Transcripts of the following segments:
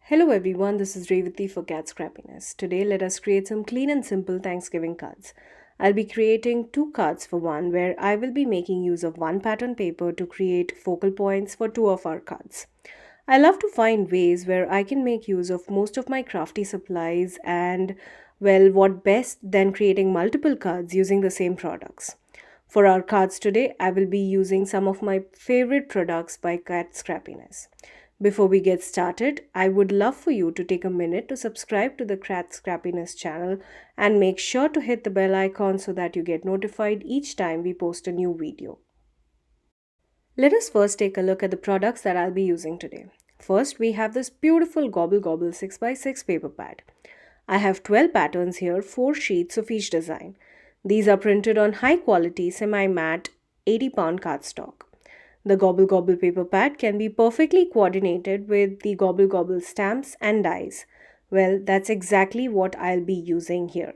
Hello everyone, this is REVATI for Kat Scrappiness. Today let us create some clean and simple Thanksgiving cards. I'll be creating two cards for one where I will be making use of one pattern paper to create focal points for two of our cards. I love to find ways where I can make use of most of my crafty supplies and well, what best than creating multiple cards using the same products. For our cards today, I will be using some of my favorite products by Kat Scrappiness. Before we get started, I would love for you to take a minute to subscribe to the Kat Scrappiness channel and make sure to hit the bell icon so that you get notified each time we post a new video. Let us first take a look at the products that I'll be using today. First, we have this beautiful Gobble 6x6 paper pad. I have 12 patterns here, 4 sheets of each design. These are printed on high quality semi-matte 80-pound cardstock. The Gobble paper pad can be perfectly coordinated with the Gobble stamps and dies. Well, that's exactly what I'll be using here.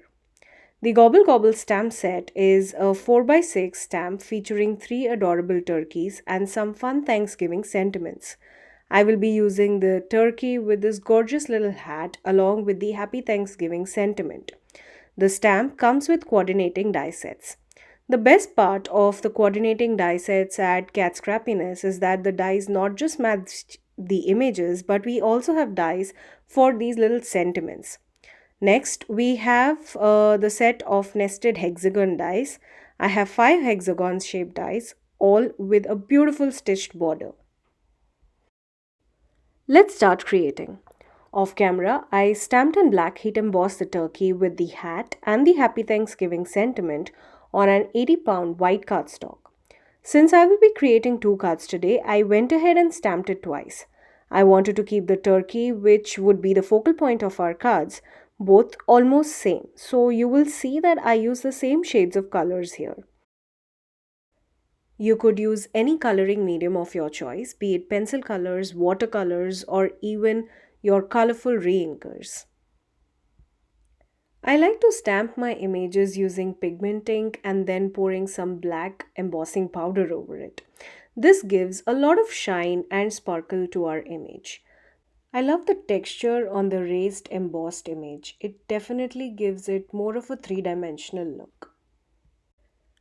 The Gobble stamp set is a 4x6 stamp featuring 3 adorable turkeys and some fun Thanksgiving sentiments. I will be using the turkey with this gorgeous little hat along with the Happy Thanksgiving sentiment. The stamp comes with coordinating die sets. The best part of the coordinating die sets at Kat Scrappiness is that the dies not just match the images, but we also have dies for these little sentiments. Next, we have the set of nested hexagon dies. I have 5 hexagon shaped dies, all with a beautiful stitched border. Let's start creating. Off camera, I stamped and black heat embossed the turkey with the hat and the Happy Thanksgiving sentiment on an 80-pound white cardstock. Since I will be creating two cards today, I went ahead and stamped it twice. I wanted to keep the turkey, which would be the focal point of our cards, both almost same. So you will see that I use the same shades of colors here. You could use any coloring medium of your choice, be it pencil colors, watercolors, or even your colorful re-inkers. I like to stamp my images using pigment ink and then pouring some black embossing powder over it. This gives a lot of shine and sparkle to our image. I love the texture on the raised embossed image. It definitely gives it more of a three-dimensional look.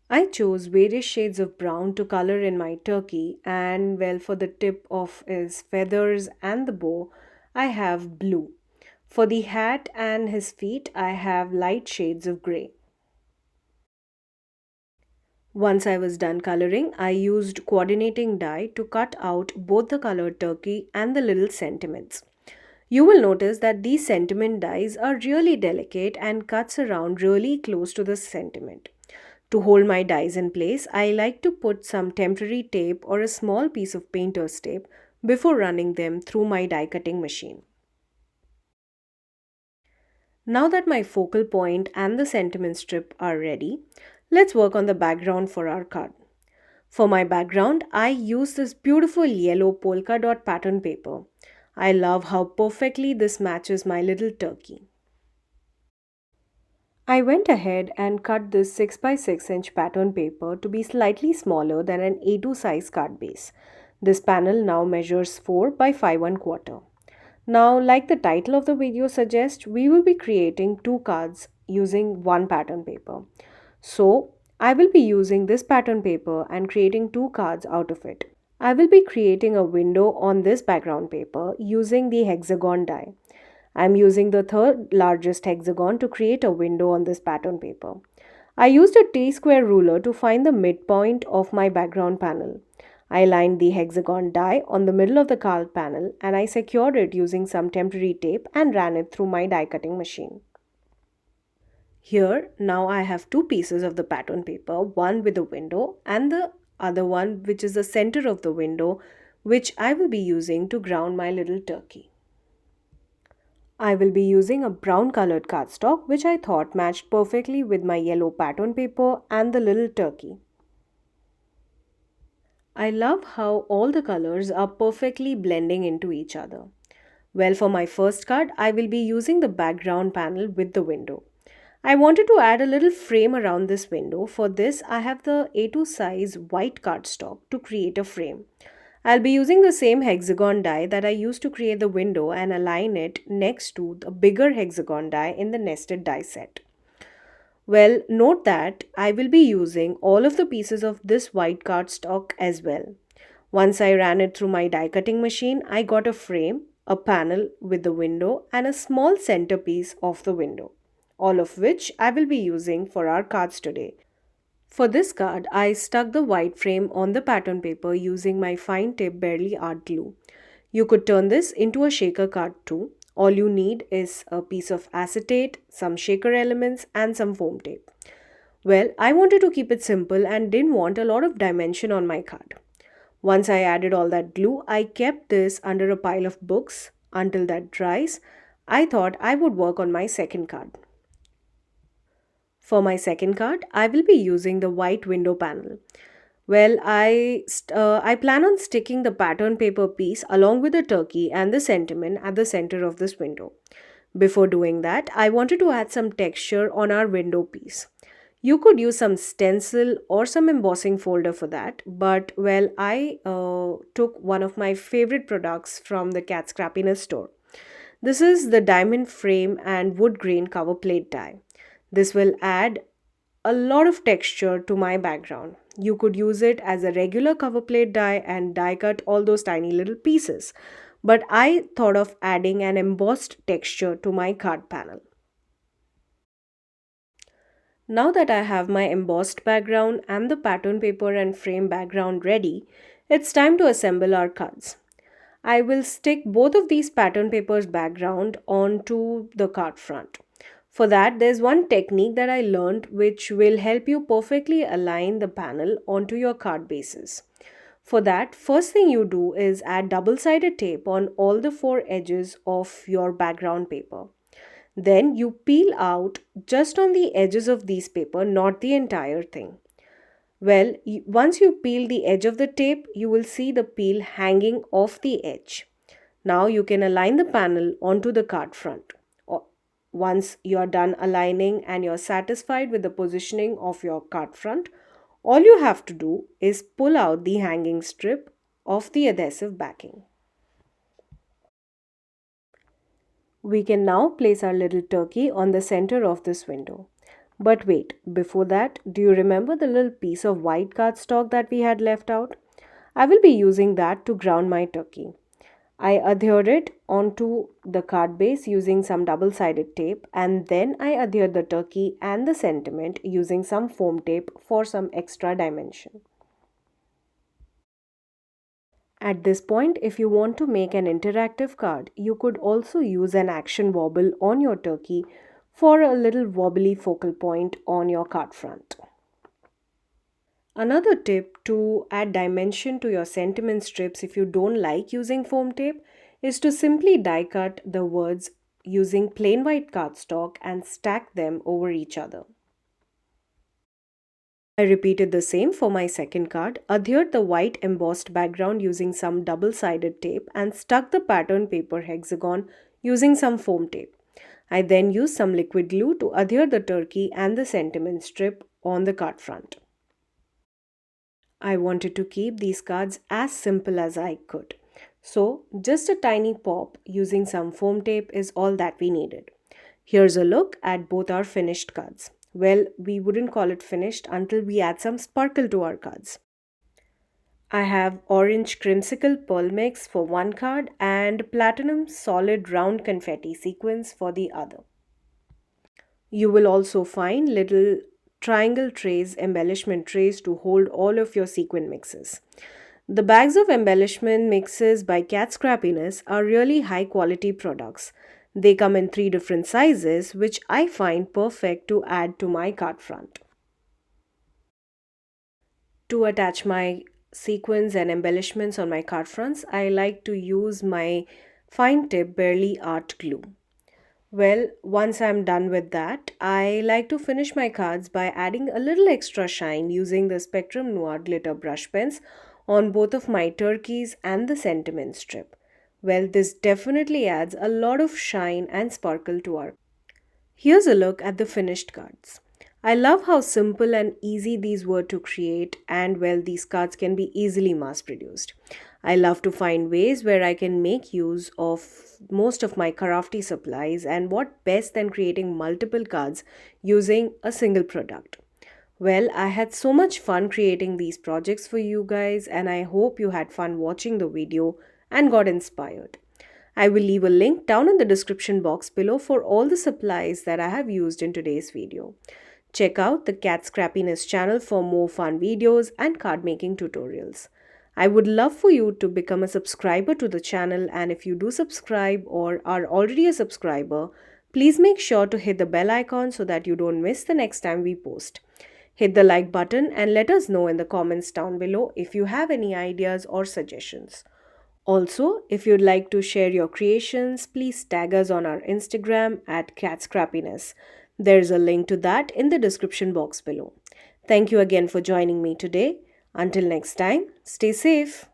I chose various shades of brown to color in my turkey, and well, for the tip of his feathers and the bow, I have blue. For the hat and his feet, I have light shades of grey. Once I was done coloring, I used coordinating die to cut out both the colored turkey and the little sentiments. You will notice that these sentiment dies are really delicate and cuts around really close to the sentiment. To hold my dies in place, I like to put some temporary tape or a small piece of painter's tape before running them through my die cutting machine. Now that my focal point and the sentiment strip are ready, let's work on the background for our card. For my background, I use this beautiful yellow polka dot pattern paper. I love how perfectly this matches my little turkey. I went ahead and cut this 6 by 6 inch pattern paper to be slightly smaller than an A2 size card base. This panel now measures 4 by 5 1/4. Now, like the title of the video suggests, we will be creating two cards using one pattern paper. So, I will be using this pattern paper and creating two cards out of it. I will be creating a window on this background paper using the hexagon die. I am using the third largest hexagon to create a window on this pattern paper. I used a T-square ruler to find the midpoint of my background panel. I lined the hexagon die on the middle of the card panel and I secured it using some temporary tape and ran it through my die cutting machine. Here, now I have two pieces of the pattern paper, one with a window and the other one which is the center of the window, which I will be using to ground my little turkey. I will be using a brown colored cardstock which I thought matched perfectly with my yellow pattern paper and the little turkey. I love how all the colors are perfectly blending into each other. Well, for my first card, I will be using the background panel with the window. I wanted to add a little frame around this window. For this, I have the A2 size white cardstock to create a frame. I'll be using the same hexagon die that I used to create the window and align it next to the bigger hexagon die in the nested die set. Well, note that I will be using all of the pieces of this white cardstock as well. Once I ran it through my die cutting machine, I got a frame, a panel with the window, and a small centerpiece of the window, all of which I will be using for our cards today. For this card, I stuck the white frame on the pattern paper using my fine tip barely art glue. You could turn this into a shaker card too. All you need is a piece of acetate, some shaker elements, and some foam tape. Well, I wanted to keep it simple and didn't want a lot of dimension on my card. Once I added all that glue, I kept this under a pile of books until that dries. I thought I would work on my second card. For my second card, I will be using the white window panel. Well, I plan on sticking the pattern paper piece along with the turkey and the sentiment at the center of this window. Before doing that, I wanted to add some texture on our window piece. You could use some stencil or some embossing folder for that, but well, I took one of my favorite products from the Kat Scrappiness store. This is the diamond frame and wood grain cover plate die. This will add a lot of texture to my background. You could use it as a regular cover plate die and die cut all those tiny little pieces. But I thought of adding an embossed texture to my card panel. Now that I have my embossed background and the pattern paper and frame background ready, it's time to assemble our cards. I will stick both of these pattern papers background onto the card front. For that, there's one technique that I learned which will help you perfectly align the panel onto your card bases. For that, first thing you do is add double-sided tape on all the four edges of your background paper. Then you peel out just on the edges of these paper, not the entire thing. Well, once you peel the edge of the tape, you will see the peel hanging off the edge. Now you can align the panel onto the card front. Once you are done aligning and you're satisfied with the positioning of your card front, all you have to do is pull out the hanging strip of the adhesive backing. We can now place our little turkey on the center of this window. But wait, before that, do you remember the little piece of white cardstock that we had left out? I will be using that to ground my turkey. I adhered it onto the card base using some double-sided tape, and then I adhered the turkey and the sentiment using some foam tape for some extra dimension. At this point, if you want to make an interactive card, you could also use an action wobble on your turkey for a little wobbly focal point on your card front. Another tip to add dimension to your sentiment strips if you don't like using foam tape is to simply die cut the words using plain white cardstock and stack them over each other. I repeated the same for my second card, adhered the white embossed background using some double-sided tape and stuck the pattern paper hexagon using some foam tape. I then used some liquid glue to adhere the turkey and the sentiment strip on the card front. I wanted to keep these cards as simple as I could. So, just a tiny pop using some foam tape is all that we needed. Here's a look at both our finished cards. Well, we wouldn't call it finished until we add some sparkle to our cards. I have orange Creamsicle pearl mix for one card and platinum solid round confetti sequins for the other. You will also find little triangle trays, embellishment trays to hold all of your sequin mixes. The bags of embellishment mixes by Kat Scrappiness are really high quality products. They come in 3 different sizes, which I find perfect to add to my card front. To attach my sequins and embellishments on my card fronts, I like to use my fine tip barely art glue. Well, once I'm done with that, I like to finish my cards by adding a little extra shine using the Spectrum Noir glitter brush pens on both of my turkeys and the sentiment strip. Well, this definitely adds a lot of shine and sparkle to our. Here's a look at the finished cards. I love how simple and easy these were to create, and well, these cards can be easily mass produced. I love to find ways where I can make use of most of my crafty supplies, and what best than creating multiple cards using a single product. Well, I had so much fun creating these projects for you guys, and I hope you had fun watching the video and got inspired. I will leave a link down in the description box below for all the supplies that I have used in today's video. Check out the Kat Scrappiness channel for more fun videos and card making tutorials. I would love for you to become a subscriber to the channel, and if you do subscribe or are already a subscriber, please make sure to hit the bell icon so that you don't miss the next time we post. Hit the like button and let us know in the comments down below if you have any ideas or suggestions. Also, if you'd like to share your creations, please tag us on our Instagram at Kat Scrappiness. There's a link to that in the description box below. Thank you again for joining me today. Until next time, stay safe.